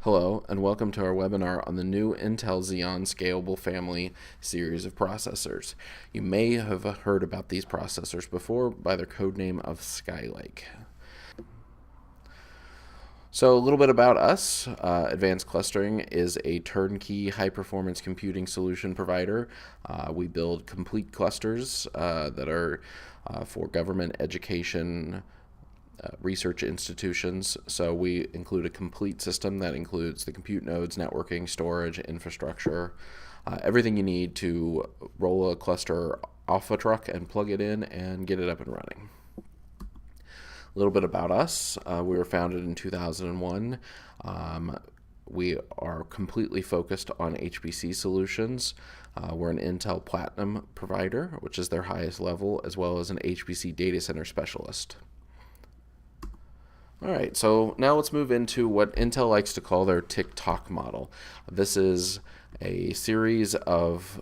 Hello, and welcome to our webinar on the new Intel Xeon Scalable Family series of processors. You may have heard about these processors before by their codename of Skylake. So a little bit about us. Advanced Clustering is a turnkey high-performance computing solution provider. We build complete clusters that are for government, education, research institutions. So we include a complete system that includes the compute nodes, networking, storage, infrastructure, everything you need to roll a cluster off a truck and plug it in and get it up and running. A little bit about us. We were founded in 2001. We are completely focused on HPC solutions. We're an Intel Platinum provider, which is their highest level, as well as an HPC data center specialist. All right, so now let's move into what Intel likes to call their tick-tock model. This is a series of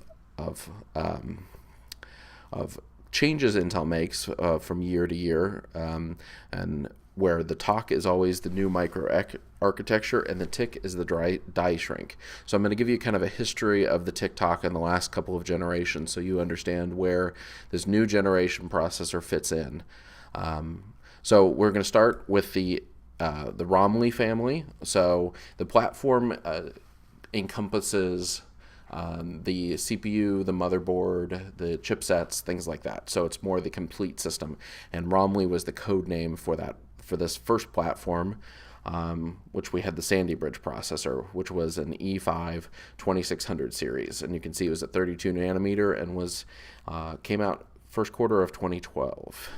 changes Intel makes from year to year, and where the talk is always the new microarchitecture and the tick is the die shrink. So I'm going to give you kind of a history of the tick-tock in the last couple of generations so you understand where this new generation processor fits in. So we're going to start with the Romley family. So the platform encompasses the CPU, the motherboard, the chipsets, things like that. So it's more the complete system. And Romley was the code name for this first platform, which we had the Sandy Bridge processor, which was an E5 2600 series. And you can see it was at 32 nanometer and came out first quarter of 2012.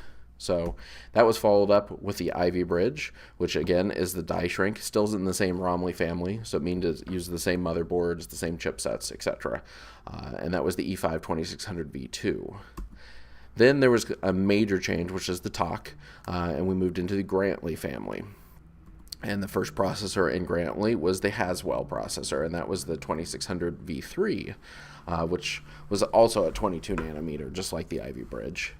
So that was followed up with the Ivy Bridge, which again is the die shrink, still in the same Romley family, so it means to use the same motherboards, the same chipsets, etc. And that was the E5 2600 V2. Then there was a major change, which is the TOC, and we moved into the Grantley family. And the first processor in Grantley was the Haswell processor, and that was the 2600 V3, which was also at 22 nanometer, just like the Ivy Bridge.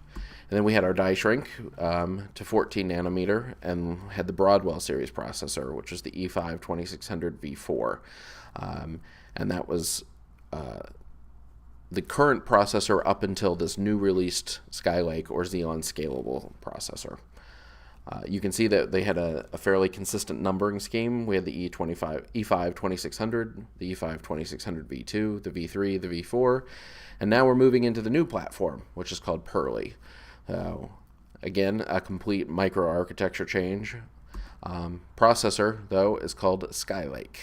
And then we had our die shrink to 14 nanometer and had the Broadwell series processor, which was the E5 2600 V4. And that was the current processor up until this new released Skylake or Xeon Scalable processor. You can see that they had a fairly consistent numbering scheme. We had the E5 2600, the E5 2600 V2, the V3, the V4, and now we're moving into the new platform, which is called Pearly. Again, a complete microarchitecture change. Processor, though, is called Skylake.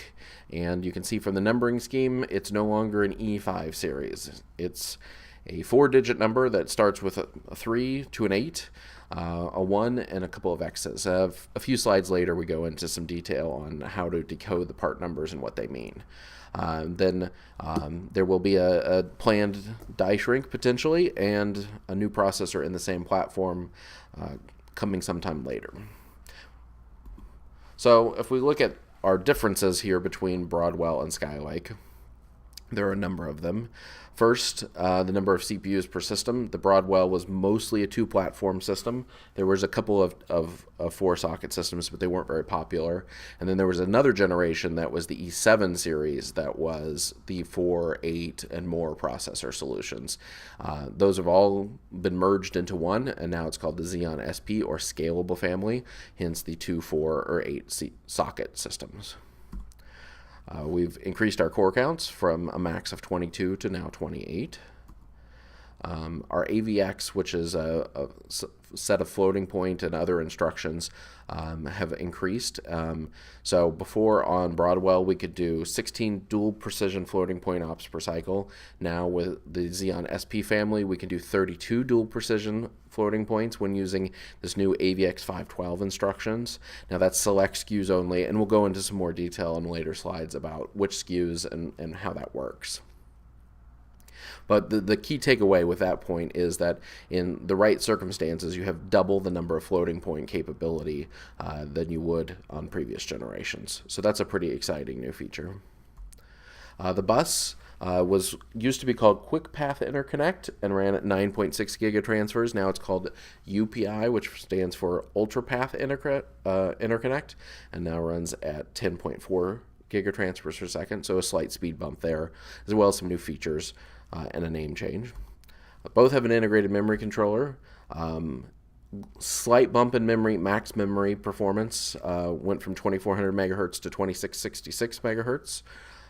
And you can see from the numbering scheme, it's no longer an E5 series. It's a 4-digit number that starts with a 3 to an 8, a 1, and a couple of X's. A few slides later, we go into some detail on how to decode the part numbers and what they mean. Then there will be a planned die shrink potentially and a new processor in the same platform coming sometime later. So if we look at our differences here between Broadwell and Skylake, there are a number of them. First, the number of CPUs per system. The Broadwell was mostly a 2-platform system. There was a couple of 4-socket systems, but they weren't very popular. And then there was another generation that was the E7 series that was the 4, 8, and more processor solutions. Those have all been merged into one, and now it's called the Xeon SP or Scalable family, hence the 2, 4, or 8-socket systems. We've increased our core counts from a max of 22 to now 28. Our AVX, which is a set of floating point and other instructions, have increased. So before on Broadwell, we could do 16 dual precision floating point ops per cycle. Now with the Xeon SP family, we can do 32 dual precision floating points when using this new AVX 512 instructions. Now that's select SKUs only, and we'll go into some more detail in later slides about which SKUs and how that works. But the key takeaway with that point is that in the right circumstances, you have double the number of floating point capability than you would on previous generations. So that's a pretty exciting new feature. The bus used to be called Quick Path Interconnect and ran at 9.6 gigatransfers. Now it's called UPI, which stands for Ultra Path Interconnect, and now runs at 10.4 gigatransfers per second, so a slight speed bump there, as well as some new features and a name change. Both have an integrated memory controller. Slight bump in memory, max memory performance went from 2400 megahertz to 2666 megahertz.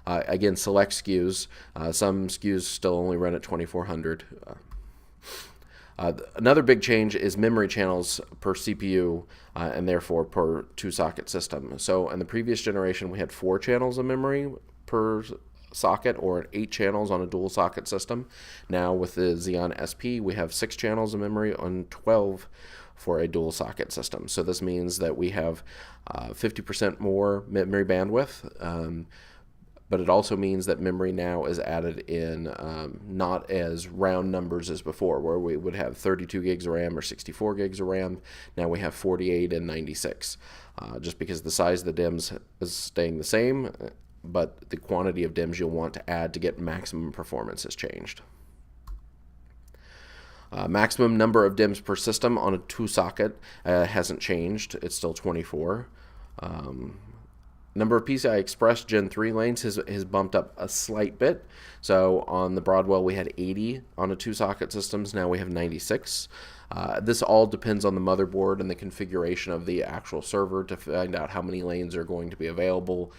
Again, select SKUs. Some SKUs still only run at 2400. Another big change is memory channels per CPU and therefore per two-socket system. So in the previous generation, we had 4 channels of memory per socket, or 8 channels on a dual socket system. Now with the Xeon SP, we have 6 channels of memory on 12 for a dual socket system. So this means that we have 50% more memory bandwidth, but it also means that memory now is added in not as round numbers as before, where we would have 32 gigs of RAM or 64 gigs of RAM. Now we have 48 and 96, just because the size of the DIMMs is staying the same, but the quantity of DIMMs you'll want to add to get maximum performance has changed. Maximum number of DIMMs per system on a 2-socket hasn't changed. It's still 24. Number of PCI Express Gen 3 lanes has bumped up a slight bit. So on the Broadwell, we had 80 on a 2-socket systems. Now we have 96. This all depends on the motherboard and the configuration of the actual server to find out how many lanes are going to be available.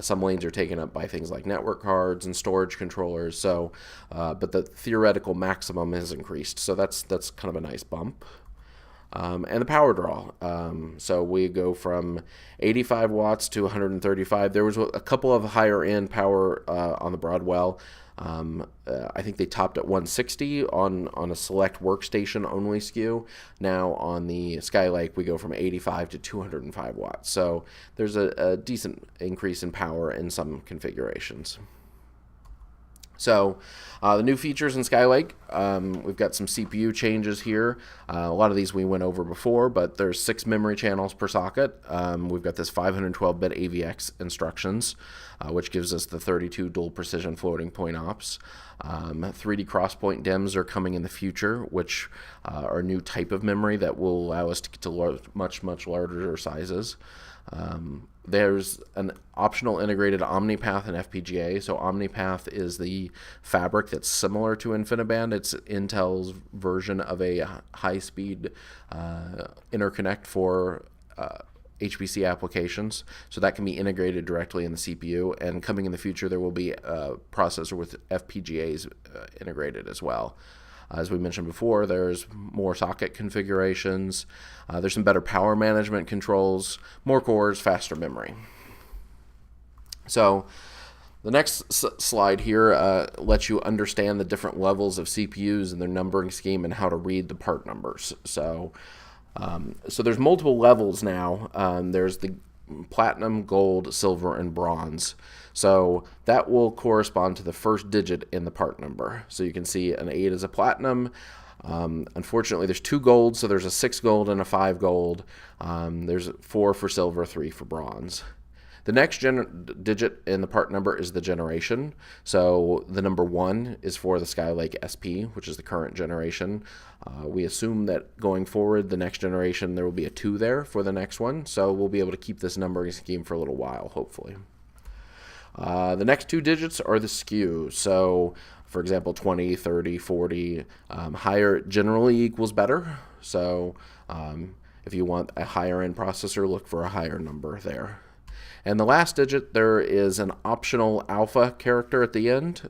Some lanes are taken up by things like network cards and storage controllers. So, but the theoretical maximum has increased. So that's kind of a nice bump. And the power draw. So we go from 85 watts to 135. There was a couple of higher end power on the Broadwell. I think they topped at 160 on a select workstation only SKU. Now on the Skylake, we go from 85 to 205 watts. So there's a decent increase in power in some configurations. So the new features in Skylake, we've got some CPU changes here. A lot of these we went over before, but there's 6 memory channels per socket. We've got this 512-bit AVX instructions, which gives us the 32 dual precision floating point ops. 3D crosspoint DIMMs are coming in the future, which are a new type of memory that will allow us to get to much larger sizes. There's an optional integrated OmniPath and FPGA. So OmniPath is the fabric that's similar to InfiniBand. It's Intel's version of a high-speed interconnect for HPC applications. So that can be integrated directly in the CPU. And coming in the future, there will be a processor with FPGAs integrated as well. As we mentioned before, there's more socket configurations. There's some better power management controls, more cores, faster memory. So the next slide here lets you understand the different levels of CPUs and their numbering scheme and how to read the part numbers. So there's multiple levels now. There's the platinum, gold, silver, and bronze. So that will correspond to the first digit in the part number. So you can see an 8 is a platinum. Unfortunately, there's 2 gold, so there's a 6 gold and a 5 gold. There's 4 for silver, 3 for bronze. The next digit in the part number is the generation. So the number 1 is for the Skylake SP, which is the current generation. We assume that going forward, the next generation, there will be a 2 there for the next one. So we'll be able to keep this numbering scheme for a little while, hopefully. The next 2 digits are the SKU. So, for example, 20, 30, 40. Higher generally equals better. So if you want a higher end processor, look for a higher number there. And the last digit, there is an optional alpha character at the end.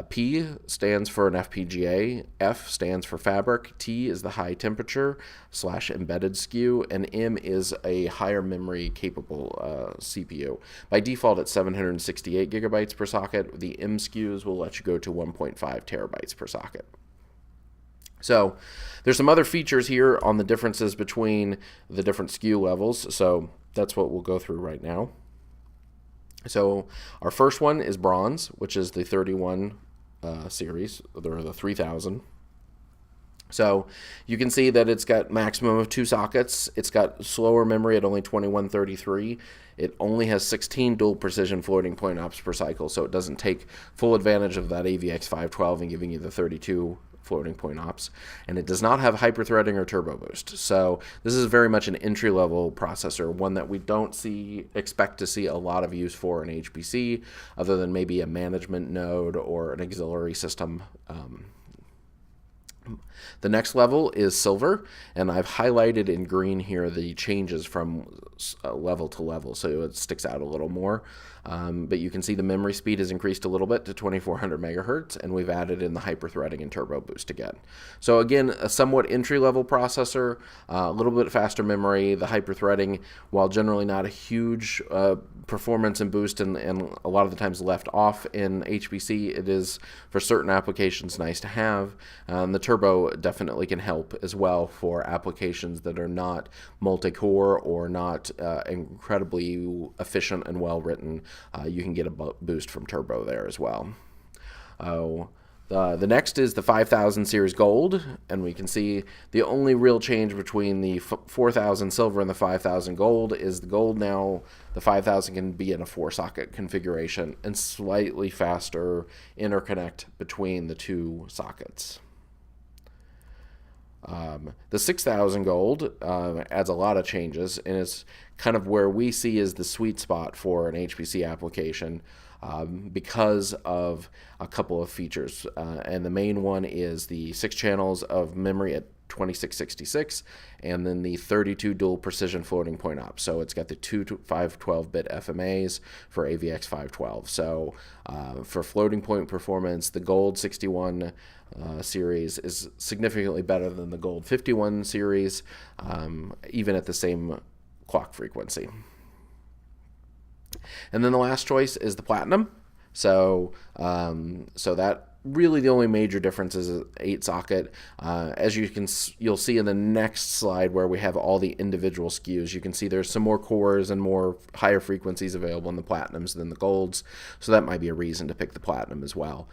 P stands for an FPGA, F stands for fabric, T is the high temperature / embedded SKU, and M is a higher memory capable CPU. By default, it's 768 gigabytes per socket. The M SKUs will let you go to 1.5 terabytes per socket. So there's some other features here on the differences between the different SKU levels. So that's what we'll go through right now. So our first one is bronze, which is the 31 series, or the 3000. So you can see that it's got maximum of 2 sockets. It's got slower memory at only 2133. It only has 16 dual precision floating point ops per cycle, so it doesn't take full advantage of that AVX 512 and giving you the 32 floating point ops, and it does not have hyperthreading or turbo boost. So this is very much an entry-level processor, one that we don't expect to see a lot of use for in HPC, other than maybe a management node or an auxiliary system. The next level is silver, and I've highlighted in green here the changes from level to level, so it sticks out a little more. But you can see the memory speed has increased a little bit to 2400 megahertz, and we've added in the hyperthreading and turbo boost again. So again, a somewhat entry-level processor, a little bit faster memory. The hyperthreading, while generally not a huge performance and boost, and a lot of the times left off in HPC, it is for certain applications nice to have. The turbo definitely can help as well for applications that are not multi-core or not incredibly efficient and well-written. You can get a boost from turbo there as well. The next is the 5000 series gold, and we can see the only real change between the 4000 silver and the 5000 gold is the gold now, the 5000 can be in a 4-socket configuration and slightly faster interconnect between the two sockets. The 6000 gold adds a lot of changes, and it's kind of where we see is the sweet spot for an HPC application because of a couple of features. And the main one is the 6 channels of memory at 2666, and then the 32 dual precision floating point ops. So it's got the 2 512-bit FMAs for AVX 512. So for floating point performance, the Gold 61 series is significantly better than the Gold 51 series, even at the same clock frequency. And then the last choice is the Platinum. So that really the only major difference is an 8-socket. As you'll see in the next slide where we have all the individual SKUs, you can see there's some more cores and more higher frequencies available in the Platinums than the Golds. So that might be a reason to pick the Platinum as well,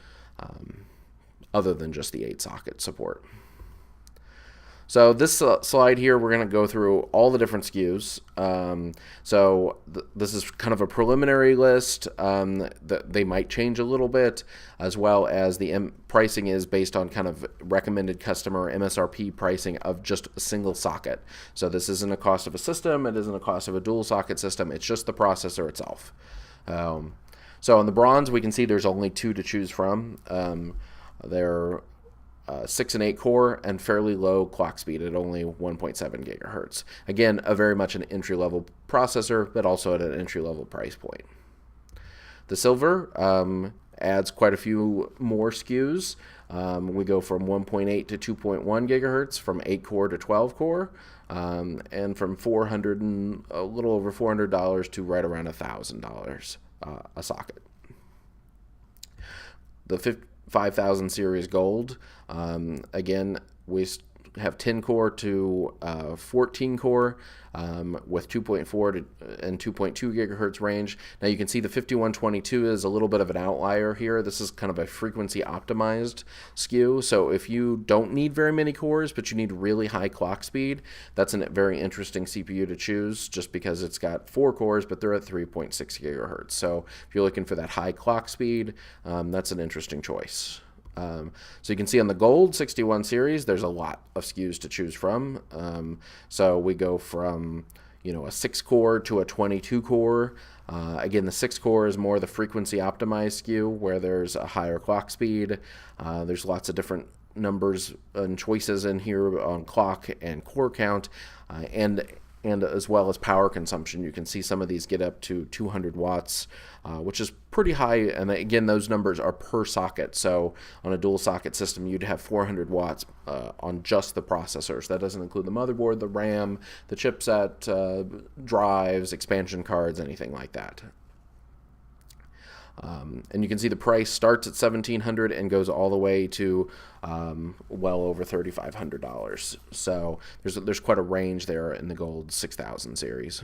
other than just the 8-socket support. So this slide here, we're going to go through all the different SKUs. This is kind of a preliminary list. They might change a little bit, as well as the pricing is based on kind of recommended customer MSRP pricing of just a single socket. So this isn't a cost of a system. It isn't a cost of a dual socket system. It's just the processor itself. So on the bronze, we can see there's only 2 to choose from. They're 6 and 8 core and fairly low clock speed at only 1.7 gigahertz. Again, very much an entry-level processor, but also at an entry-level price point. The silver adds quite a few more SKUs. We go from 1.8 to 2.1 gigahertz, from 8 core to 12 core, and from $400 and a little over $400 to right around $1,000 a socket. The 5000 series gold, again, we have 10 core to 14 core with 2.4 and 2.2 gigahertz range. Now you can see the 5122 is a little bit of an outlier here. This is kind of a frequency optimized SKU. So if you don't need very many cores, but you need really high clock speed, that's a very interesting CPU to choose, just because it's got 4 cores, but they're at 3.6 gigahertz. So if you're looking for that high clock speed, that's an interesting choice. So you can see on the Gold 61 series, there's a lot of SKUs to choose from. So we go from, a 6 core to a 22 core. Again, the 6 core is more the frequency optimized SKU, where there's a higher clock speed. There's lots of different numbers and choices in here on clock and core count, and as well as power consumption. You can see some of these get up to 200 watts, which is pretty high. And again, those numbers are per socket. So on a dual socket system, you'd have 400 watts on just the processors. That doesn't include the motherboard, the RAM, the chipset, drives, expansion cards, anything like that. And you can see the price starts at $1,700 and goes all the way to well over $3,500. So there's quite a range there in the Gold 6000 series.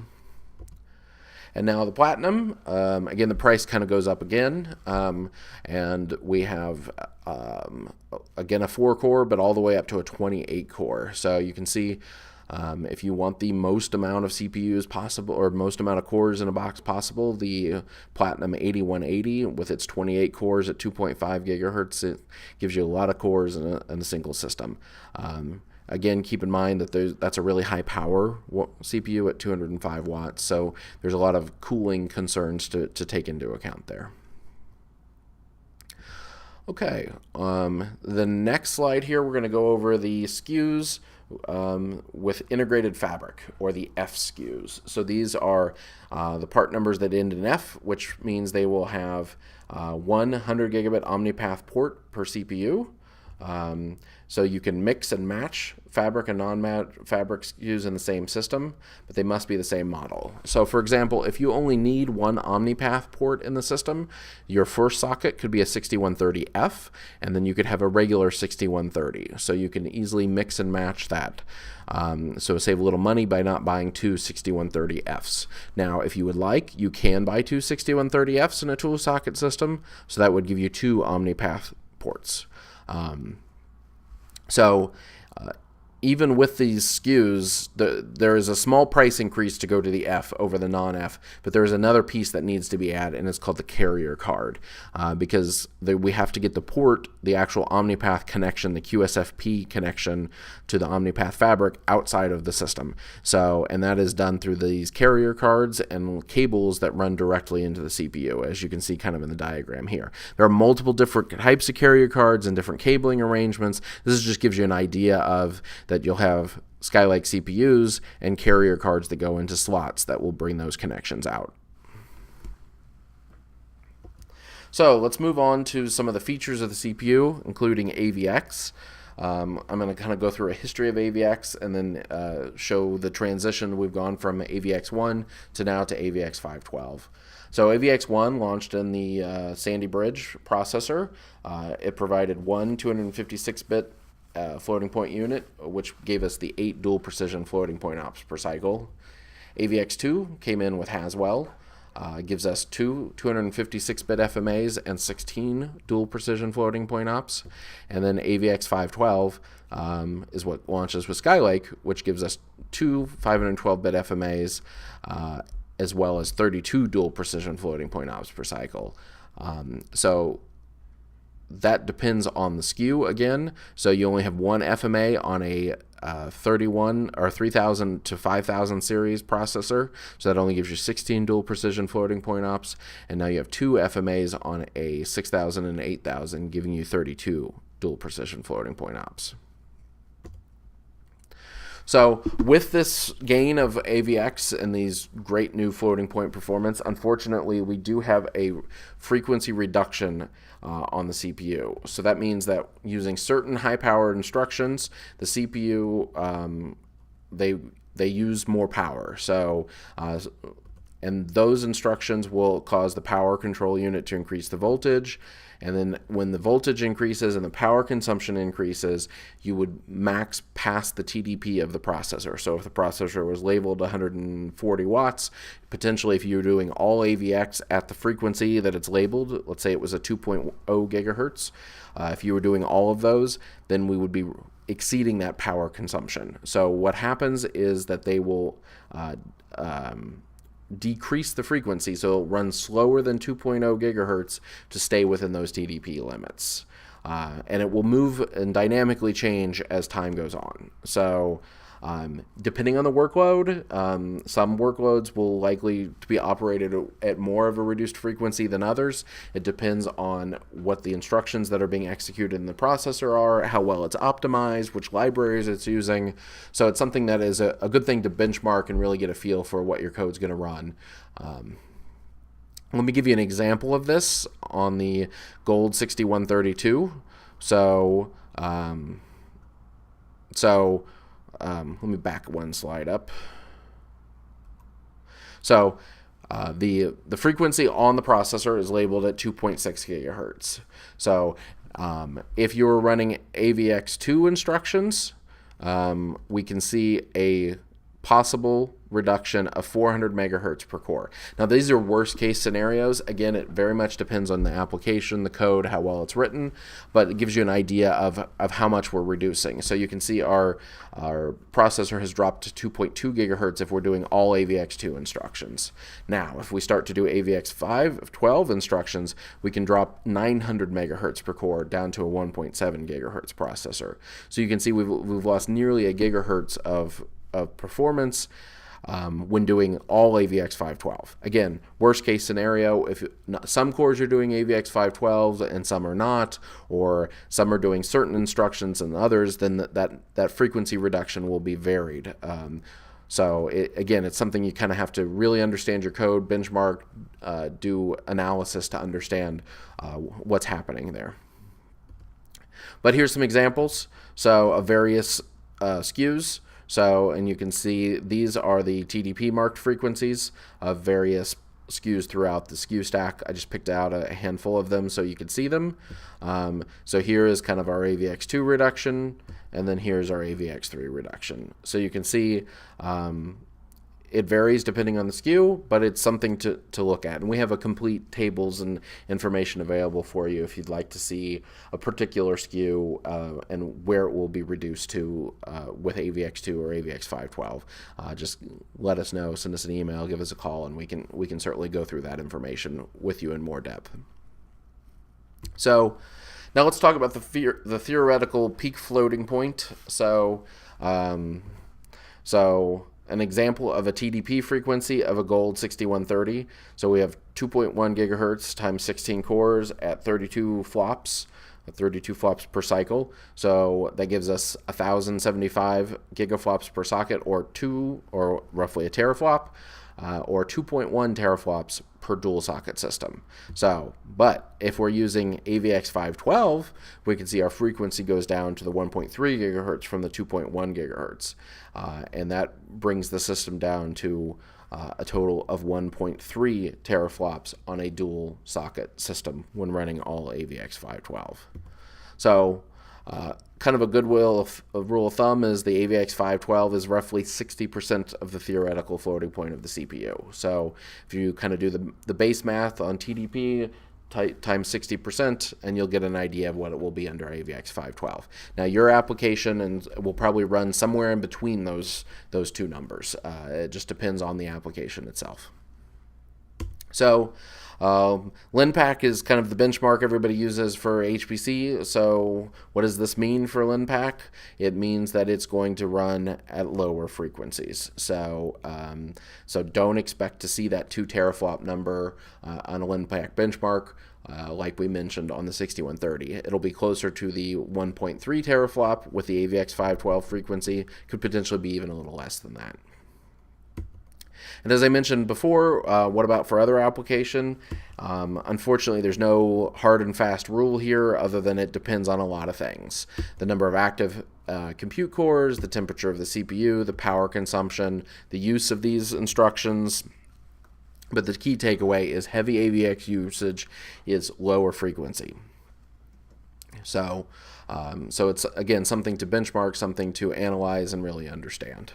And now the Platinum, again, the price kind of goes up again, and we have, again, a 4 core, but all the way up to a 28 core. So you can see If you want the most amount of CPUs possible, or most amount of cores in a box possible, the Platinum 8180 with its 28 cores at 2.5 gigahertz, it gives you a lot of cores in a single system. Again, keep in mind that that's a really high power CPU at 205 watts, so there's a lot of cooling concerns to take into account there. Okay, the next slide here, we're going to go over the SKUs with integrated fabric, or the F SKUs. So these are the part numbers that end in F, which means they will have 100 gigabit OmniPath port per CPU. So you can mix and match fabric and non-fabric SKUs in the same system, but they must be the same model. So for example, if you only need one OmniPath port in the system, your first socket could be a 6130F, and then you could have a regular 6130. So you can easily mix and match that. So save a little money by not buying two 6130Fs. Now, if you would like, you can buy two 6130Fs in a tool socket system, so that would give you two OmniPath ports. Even with these SKUs, there is a small price increase to go to the F over the non-F, but there is another piece that needs to be added, and it's called the carrier card, because we have to get the actual OmniPath connection, the QSFP connection to the OmniPath fabric outside of the system. And that is done through these carrier cards and cables that run directly into the CPU, as you can see kind of in the diagram here. There are multiple different types of carrier cards and different cabling arrangements. This just gives you an idea of that you'll have Skylake CPUs and carrier cards that go into slots that will bring those connections out. So let's move on to some of the features of the CPU, including AVX. I'm going to kind of go through a history of AVX and then show the transition we've gone from AVX1 to now to AVX 512. So AVX1 launched in the Sandy Bridge processor. It provided one 256-bit floating point unit, which gave us the 8 dual precision floating point ops per cycle. AVX2 came in with Haswell, gives us two 256-bit FMAs and 16 dual precision floating point ops. And then AVX 512 is what launches with Skylake, which gives us two 512-bit FMAs as well as 32 dual precision floating point ops per cycle. So that depends on the SKU again. So you only have one FMA on a 31 or 3000 to 5000 series processor. So that only gives you 16 dual precision floating point ops. And now you have two FMAs on a 6000 and 8000, giving you 32 dual precision floating point ops. So with this gain of AVX and these great new floating point performance, unfortunately, we do have a frequency reduction on the CPU. So that means that using certain high-powered instructions, the CPU, they use more power. So and those instructions will cause the power control unit to increase the voltage. And then when the voltage increases and the power consumption increases, you would max past the TDP of the processor. So if the processor was labeled 140 watts, potentially if you're doing all AVX at the frequency that it's labeled, let's say it was a 2.0 gigahertz, if you were doing all of those, then we would be exceeding that power consumption. So what happens is that they will decrease the frequency, so it'll run slower than 2.0 gigahertz to stay within those TDP limits. And it will move and dynamically change as time goes on. So depending on the workload, some workloads will likely to be operated at more of a reduced frequency than others. It depends on what the instructions that are being executed in the processor are, how well it's optimized, which libraries it's using. So it's something that is a good thing to benchmark and really get a feel for what your code's going to run. Let me give you an example of this on the Gold 6132. Let me back one slide up. So the frequency on the processor is labeled at 2.6 gigahertz. So if you're running AVX2 instructions, we can see a possible reduction of 400 megahertz per core. Now, these are worst case scenarios. Again, it very much depends on the application, the code, how well it's written, but it gives you an idea of how much we're reducing. So you can see our processor has dropped to 2.2 gigahertz if we're doing all AVX2 instructions. Now, if we start to do AVX512 instructions, we can drop 900 megahertz per core down to a 1.7 gigahertz processor. So you can see we've lost nearly a gigahertz of performance when doing all AVX512. Again, worst case scenario, if some cores are doing AVX512 and some are not, or some are doing certain instructions and others, then that frequency reduction will be varied. So again, it's something you kind of have to really understand your code, benchmark, do analysis to understand what's happening there. But here's some examples. So of various SKUs. So, and you can see these are the TDP marked frequencies of various SKUs throughout the SKU stack. I just picked out a handful of them so you can see them. So here is kind of our AVX2 reduction, and then here's our AVX3 reduction. So you can see it varies depending on the SKU, but it's something to look at. And we have a complete tables and information available for you if you'd like to see a particular SKU and where it will be reduced to with AVX2 or AVX512. Just let us know, send us an email, give us a call, and we can certainly go through that information with you in more depth. So now let's talk about the theoretical peak floating point. So an example of a TDP frequency of a gold 6130. So we have 2.1 gigahertz times 16 cores at 32 flops per cycle. So that gives us 1,075 gigaflops per socket, or roughly a teraflop, or 2.1 teraflops per dual socket system. So, but if we're using AVX512, we can see our frequency goes down to the 1.3 gigahertz from the 2.1 gigahertz. And that brings the system down to a total of 1.3 teraflops on a dual socket system when running all AVX512. So, kind of a good rule of thumb is the AVX512 is roughly 60% of the theoretical floating point of the CPU. So if you kind of do the base math on TDP times 60%, and you'll get an idea of what it will be under AVX512. Now your application will probably run somewhere in between those two numbers. It just depends on the application itself. So LinPack is kind of the benchmark everybody uses for HPC. So what does this mean for LinPack? It means that it's going to run at lower frequencies. So don't expect to see that 2 teraflop number on a LinPack benchmark. Like we mentioned on the 6130. It'll be closer to the 1.3 teraflop with the AVX512 frequency, could potentially be even a little less than that. And as I mentioned before, what about for other application? Unfortunately, there's no hard and fast rule here other than it depends on a lot of things. The number of active compute cores, the temperature of the CPU, the power consumption, the use of these instructions. But the key takeaway is heavy AVX usage is lower frequency. So it's, again, something to benchmark, something to analyze and really understand.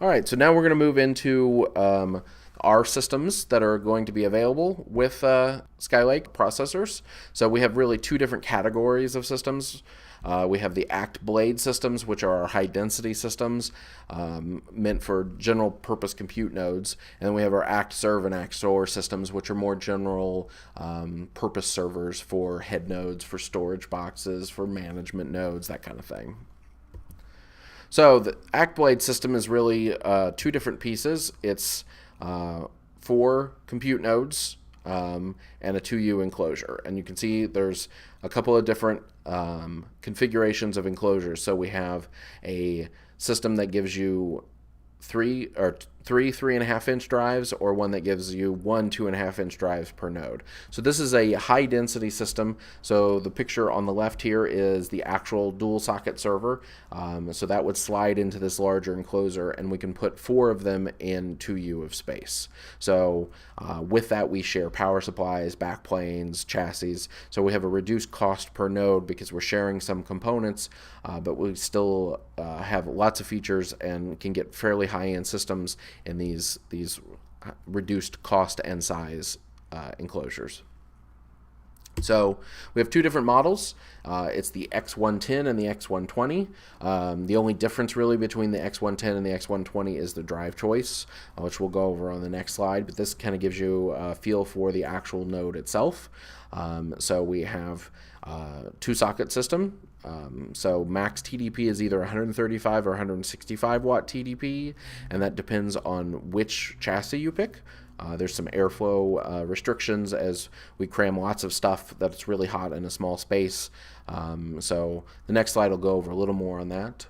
All right, so now we're going to move into our systems that are going to be available with Skylake processors. So we have really two different categories of systems. We have the ACT blade systems, which are our high-density systems meant for general purpose compute nodes. And then we have our ACT serve and ACT store systems, which are more general purpose servers for head nodes, for storage boxes, for management nodes, that kind of thing. So the ACT blade system is really two different pieces. It's 4 compute nodes and a 2U enclosure. And you can see there's a couple of different configurations of enclosures. So we have a system that gives you three 3.5-inch drives, or one that gives you one 2.5-inch drives per node. So this is a high density system. So the picture on the left here is the actual dual socket server. So that would slide into this larger enclosure, and we can put 4 of them in 2U of space. So with that, we share power supplies, backplanes, chassis. So we have a reduced cost per node because we're sharing some components, but we still have lots of features and can get fairly high-end systems in these reduced cost and size enclosures. So we have 2 different models. It's the X110 and the X120. The only difference really between the X110 and the X120 is the drive choice, which we'll go over on the next slide, but this kind of gives you a feel for the actual node itself. So we have 2-socket system. So max TDP is either 135 or 165 watt TDP, and that depends on which chassis you pick. There's some airflow restrictions as we cram lots of stuff that's really hot in a small space. So the next slide will go over a little more on that.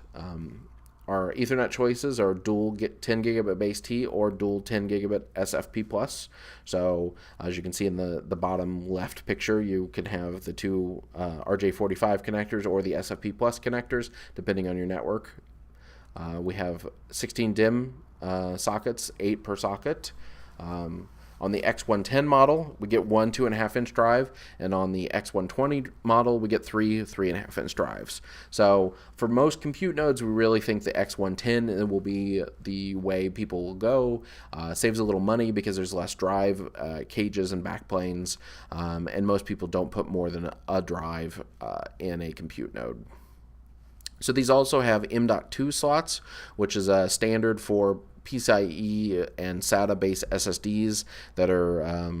Our Ethernet choices are dual 10 gigabit base T or dual 10 gigabit SFP+. So as you can see in the bottom left picture, you can have the 2 RJ45 connectors or the SFP+ connectors, depending on your network. We have 16 DIMM sockets, 8 per socket. On the X110 model, we get 1 2.5-inch drive, and on the X120 model, we get 3 3.5-inch drives. So for most compute nodes, we really think the X110 will be the way people will go. Saves a little money because there's less drive cages and backplanes, and most people don't put more than a drive in a compute node. So these also have M.2 slots, which is a standard for PCIe and SATA-based SSDs that are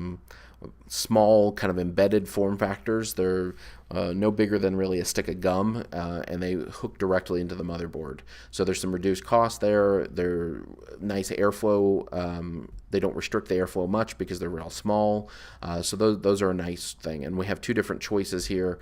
small, kind of embedded form factors. They're no bigger than really a stick of gum, and they hook directly into the motherboard. So there's some reduced cost there. They're nice airflow. They don't restrict the airflow much because they're real small. So those are a nice thing. And we have 2 different choices here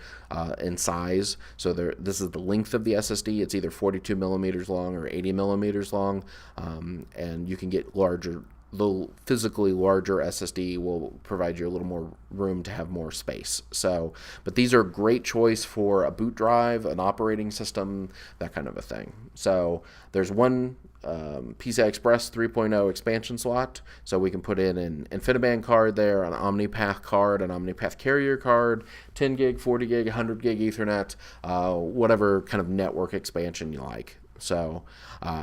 in size. So this is the length of the SSD. It's either 42 millimeters long or 80 millimeters long, and you can get larger. The physically larger SSD will provide you a little more room to have more space. So, but these are a great choice for a boot drive, an operating system, that kind of a thing. So there's one PCI Express 3.0 expansion slot, so we can put in an InfiniBand card there, an OmniPath card, an OmniPath carrier card, 10 gig, 40 gig, 100 gig Ethernet, whatever kind of network expansion you like. So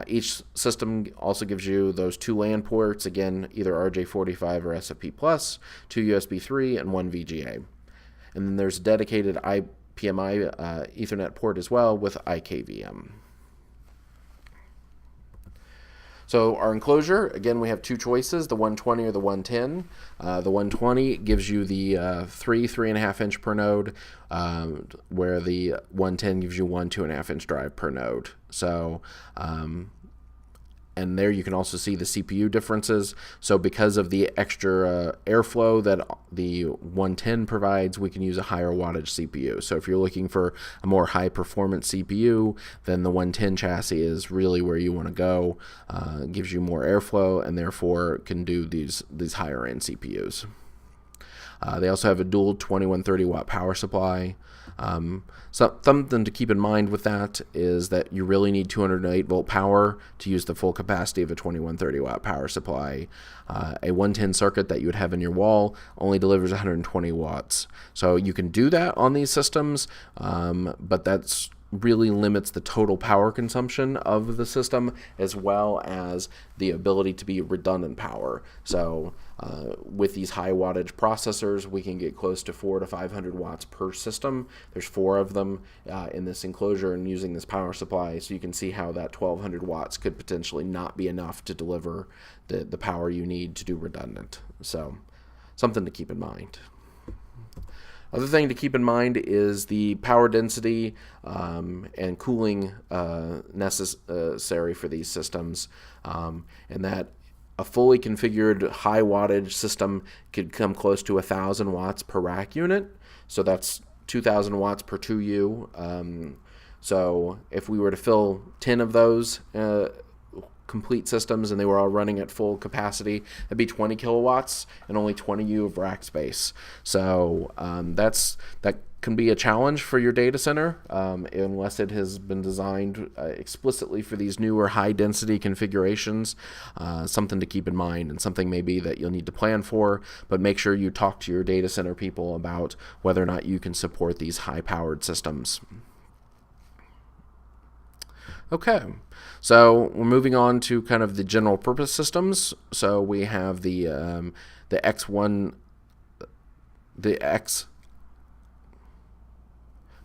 each system also gives you those 2 LAN ports, again, either RJ45 or SFP+, 2 USB 3, and 1 VGA. And then there's a dedicated IPMI Ethernet port as well with IKVM. So our enclosure, again, we have 2 choices, the 120 or the 110. The 120 gives you the 3.5-inch per node, where the 110 gives you 1 2.5-inch drive per node. So, and there you can also see the CPU differences. So because of the extra airflow that the 110 provides, we can use a higher wattage CPU. So if you're looking for a more high performance CPU, then the 110 chassis is really where you want to go. Gives you more airflow and therefore can do these higher end CPUs. They also have a dual 2130 watt power supply. So something to keep in mind with that is that you really need 208 volt power to use the full capacity of a 2130 watt power supply. A 110 circuit that you would have in your wall only delivers 120 watts. So you can do that on these systems, but that's really limits the total power consumption of the system, as well as the ability to be redundant power. So with these high wattage processors, we can get close to 400 to 500 watts per system. There's 4 of them in this enclosure and using this power supply, so you can see how that 1200 watts could potentially not be enough to deliver the power you need to do redundant. So something to keep in mind. Other thing to keep in mind is the power density and cooling necessary for these systems, and that a fully configured high wattage system could come close to 1,000 watts per rack unit. So that's 2,000 watts per 2U. So if we were to fill 10 of those complete systems and they were all running at full capacity, it'd be 20 kilowatts and only 20 U of rack space. So that can be a challenge for your data center unless it has been designed explicitly for these newer high density configurations. Something to keep in mind, and something maybe that you'll need to plan for, but make sure you talk to your data center people about whether or not you can support these high powered systems. Okay, so we're moving on to kind of the general purpose systems. So we have the X1,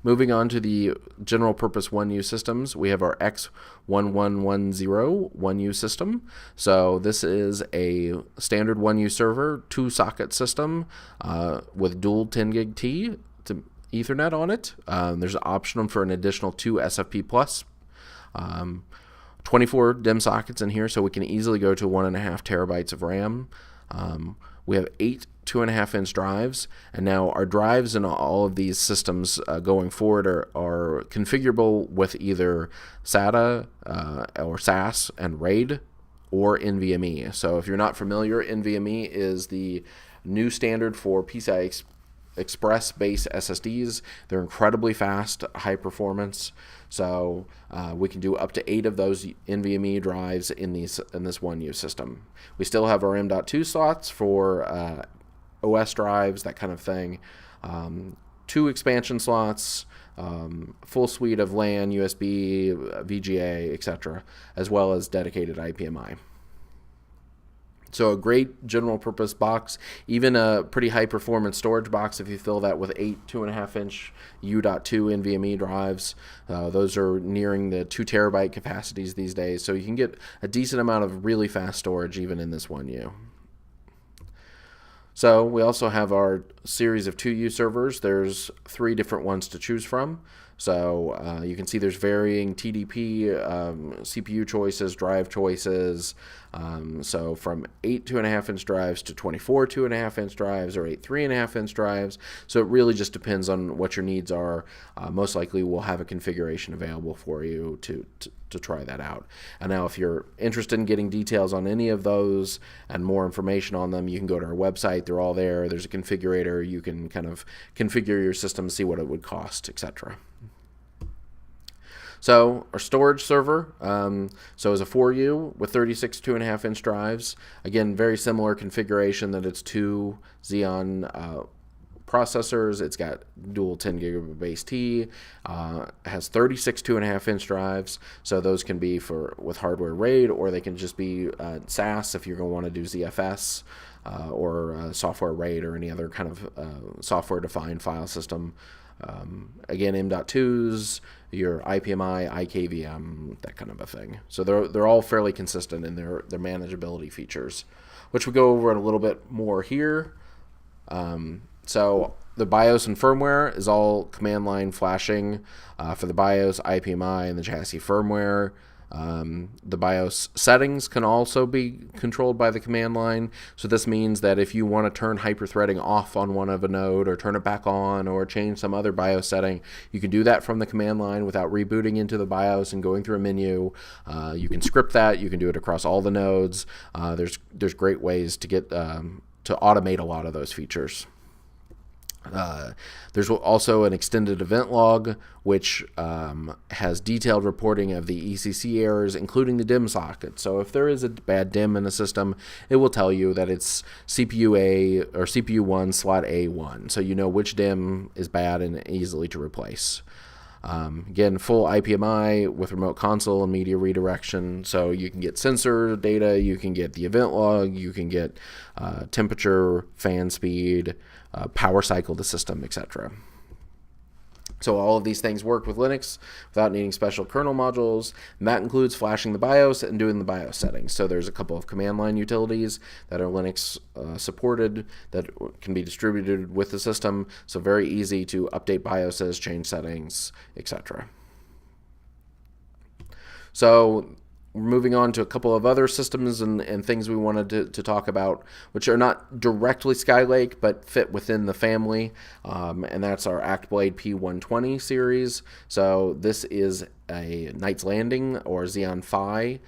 moving on to the general purpose 1U systems, we have our X1110 1U system. So this is a standard 1U server, 2-socket system with dual 10 gig T to Ethernet on it. There's an option for an additional 2 SFP plus. 24 DIMM sockets in here, so we can easily go to 1.5 terabytes of RAM. We have 8 2.5-inch drives, and now our drives in all of these systems going forward are configurable with either SATA or SAS and RAID or NVMe. So if you're not familiar, NVMe is the new standard for PCI Express based SSDs. They're incredibly fast, high performance. So we can do up to 8 of those NVMe drives in this 1U system. We still have our M.2 slots for OS drives, that kind of thing. 2 expansion slots, full suite of LAN, USB, VGA, etc., as well as dedicated IPMI. So a great general purpose box, even a pretty high performance storage box if you fill that with 8 2.5-inch U.2 NVMe drives. Those are nearing the 2 terabyte capacities these days, so you can get a decent amount of really fast storage even in this 1U. So we also have our series of 2U servers. There's 3 different ones to choose from. So you can see there's varying TDP, CPU choices, drive choices. So from 8 2.5-inch drives to 24 2.5-inch drives, or 8 3.5-inch drives. So it really just depends on what your needs are. Most likely we'll have a configuration available for you to try that out. And now if you're interested in getting details on any of those and more information on them, you can go to our website. They're all there. There's a configurator. You can kind of configure your system, see what it would cost, etc. So our storage server, so is a 4U with 36 2.5-inch drives. Again, very similar configuration, that it's 2 Xeon processors. It's got dual 10 gigabit base T. Has 36 2.5-inch drives. So those can be with hardware RAID, or they can just be SAS if you're going to want to do ZFS or software RAID or any other kind of software-defined file system. Again, M.2s, your IPMI, IKVM, that kind of a thing. So they're all fairly consistent in their manageability features, which we go over a little bit more here. So the BIOS and firmware is all command line flashing for the BIOS, IPMI, and the chassis firmware. The BIOS settings can also be controlled by the command line. So this means that if you want to turn hyperthreading off on one of a node, or turn it back on, or change some other BIOS setting, you can do that from the command line without rebooting into the BIOS and going through a menu. You can script that. You can do it across all the nodes. There's great ways to get to automate a lot of those features. There's also an extended event log, which has detailed reporting of the ECC errors, including the DIMM socket. So if there is a bad DIMM in a system, it will tell you that it's CPU A or CPU 1 slot A1. So you know which DIMM is bad and easily to replace. Again, full IPMI with remote console and media redirection. So you can get sensor data, you can get the event log, you can get temperature, fan speed, power cycle of the system, etc. So all of these things work with Linux without needing special kernel modules, and that includes flashing the BIOS and doing the BIOS settings. So there's a couple of command line utilities that are Linux supported that can be distributed with the system, so very easy to update BIOSes, change settings, etc. So we're moving on to a couple of other systems and things we wanted to talk about, which are not directly Skylake, but fit within the family, and that's our ActBlade P120 series. So this is a Knight's Landing or Xeon Phi,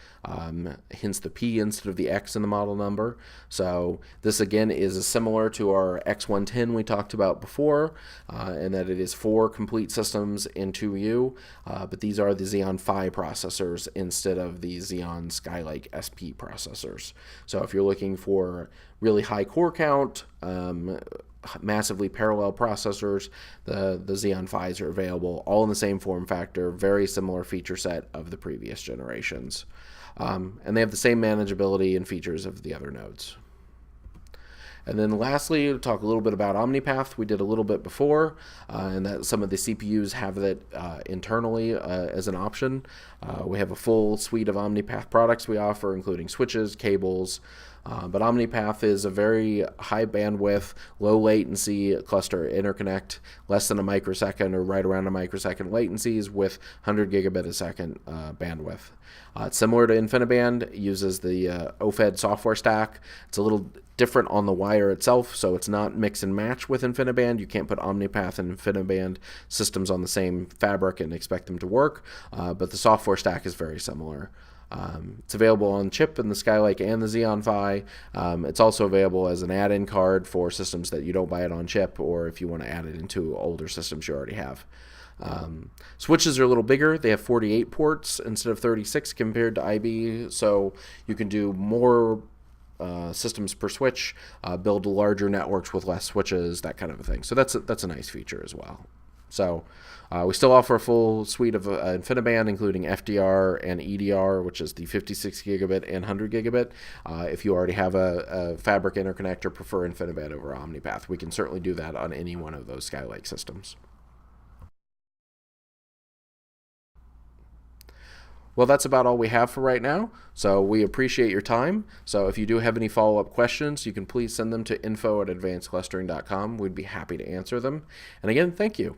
hence the P instead of the X in the model number. So this again is similar to our X110 we talked about before, in that it is 4 complete systems in 2U, but these are the Xeon Phi processors instead of the Xeon Skylake SP processors. So if you're looking for really high core count, massively parallel processors, the Xeon Phis are available, all in the same form factor, very similar feature set of the previous generations. And they have the same manageability and features of the other nodes. And then lastly, we'll talk a little bit about OmniPath. We did a little bit before, and that some of the CPUs have that internally as an option. We have a full suite of OmniPath products we offer, including switches, cables, but OmniPath is a very high bandwidth, low latency cluster interconnect, less than a microsecond or right around a microsecond latencies with 100 gigabit a second bandwidth. It's similar to InfiniBand. It uses the OFED software stack. It's a little different on the wire itself, so it's not mix and match with InfiniBand. You can't put OmniPath and InfiniBand systems on the same fabric and expect them to work, but the software stack is very similar. It's available on chip in the Skylake and the Xeon Phi. It's also available as an add-in card for systems that you don't buy it on chip, or if you want to add it into older systems you already have. Switches are a little bigger. They have 48 ports instead of 36 compared to IB, so you can do more systems per switch, build larger networks with less switches, that kind of a thing. So that's a nice feature as well. So we still offer a full suite of InfiniBand, including FDR and EDR, which is the 56 gigabit and 100 gigabit. If you already have a fabric interconnect or prefer InfiniBand over OmniPath, we can certainly do that on any one of those Skylake systems. Well, that's about all we have for right now, so we appreciate your time. So if you do have any follow-up questions, you can please send them to info@advancedclustering.com. We'd be happy to answer them. And again, thank you.